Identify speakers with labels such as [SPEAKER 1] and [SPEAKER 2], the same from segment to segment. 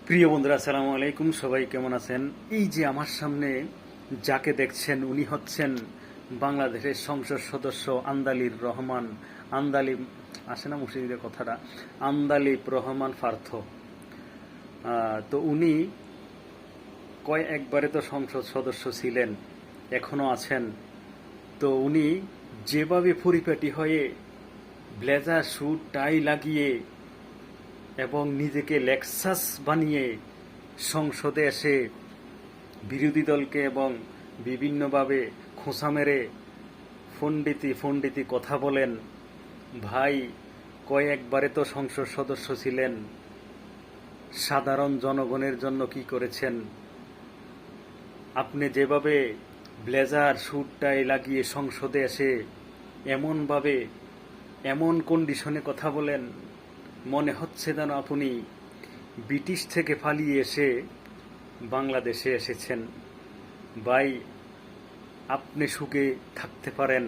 [SPEAKER 1] প্রিয় বন্ধুরা, আসসালামু আলাইকুম। সবাই কেমন আছেন? এই যে আমার সামনে যাকে দেখছেন, উনি হচ্ছেন বাংলাদেশের সংসদ সদস্য আন্দালিব রহমান। আন্দালিব আসে না মুর্শিদের কথাটা, আন্দালিব রহমান পার্থ। তো উনি একবারে তো সংসদ সদস্য ছিলেন, এখনো আছেন। তো উনি যেভাবে পরিপাটি হয়ে ব্লেজার স্যুট টাই লাগিয়ে এবং নিজেকে লেক্সাস বানিয়ে সংসদে এসে বিরোধী দলকে এবং বিভিন্নভাবে খোঁচা মেরে ফন্ডিতি কথা বলেন। ভাই, কয়েকবারে তো সংসদ সদস্য ছিলেন, সাধারণ জনগণের জন্য কি করেছেন? আপনি যেভাবে ব্লেজার স্যুট টাই লাগিয়ে সংসদে এসে এমনভাবে এমন কন্ডিশনে কথা বলেন, মনে হচ্ছে যেন আপনি ব্রিটিশ থেকে পালিয়ে এসে বাংলাদেশে এসেছেন। ভাই, আপনি সুখে থাকতে পারেন,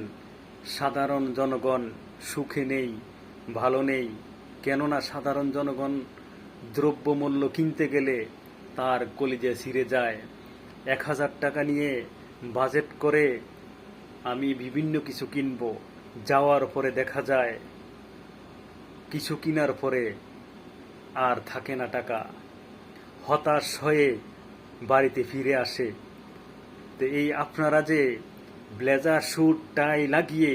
[SPEAKER 1] সাধারণ জনগণ সুখে নেই, ভালো নেই। কেননা সাধারণ জনগণ দ্রব্যমূল্য কিনতে গেলে তার কলিজা ছিঁড়ে যায়। 1000 টাকা নিয়ে বাজেট করে আমি বিভিন্ন কিছু কিনব, যাওয়ার পরে দেখা যায় কিছু কেনার পরে আর থাকে না টাকা। হতাশ হয়ে বাড়িতে ফিরে আসে। তো এই আপনারা যে ব্লেজার স্যুট টাই লাগিয়ে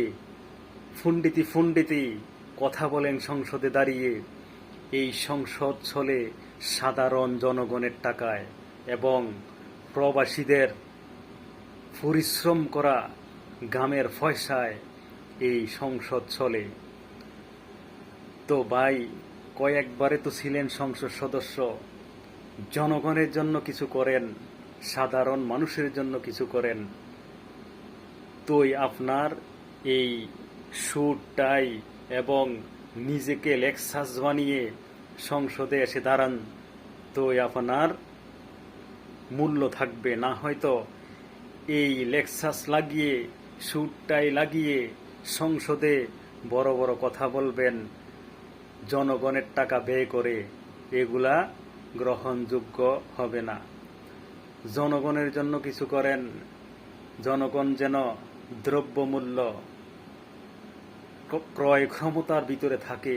[SPEAKER 1] ফন্ডিতি কথা বলেন সংসদে দাঁড়িয়ে, এই সংসদ চলে সাধারণ জনগণের টাকায় এবং প্রবাসীদের পরিশ্রম করা গামের পয়সায় এই সংসদ চলে। তো ভাই, কয়েকবারে তো ছিলেন সংসদ সদস্য, জনগণের জন্য কিছু করেন, সাধারণ মানুষের জন্য কিছু করেন। তোই আপনার এই স্যুট টাই এবং নিজেকে লেক্সাস বানিয়ে সংসদে এসে দাঁড়ান, তোই আপনার মূল্য থাকবে। না হয়তো এই লেক্সাস লাগিয়ে স্যুট টাই লাগিয়ে সংসদে বড় বড় কথা বলবেন, জনগণের টাকা ব্যয় করে, এগুলা গ্রহণযোগ্য হবে না। জনগণের জন্য কিছু করেন, জনগণ যেন দ্রব্যমূল্য ক্রয় ক্ষমতার ভিতরে থাকে,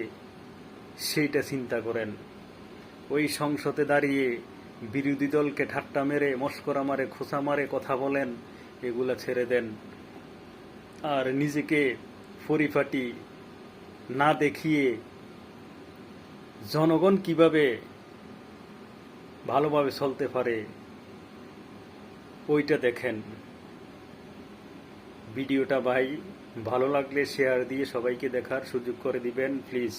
[SPEAKER 1] সেইটা চিন্তা করেন। ওই সংসদে দাঁড়িয়ে বিরোধী দলকে ঠাট্টা মেরে, মস্করা মারে, খোঁচা মারে কথা বলেন, এগুলা ছেড়ে দেন। আর নিজেকে পরিপাটি না দেখিয়ে জনগণ কিভাবে ভালোভাবে চলতে পারে ওইটা দেখেন। ভিডিওটা ভাই ভালো লাগলে শেয়ার দিয়ে সবাইকে দেখার সুযোগ করে দিবেন প্লিজ।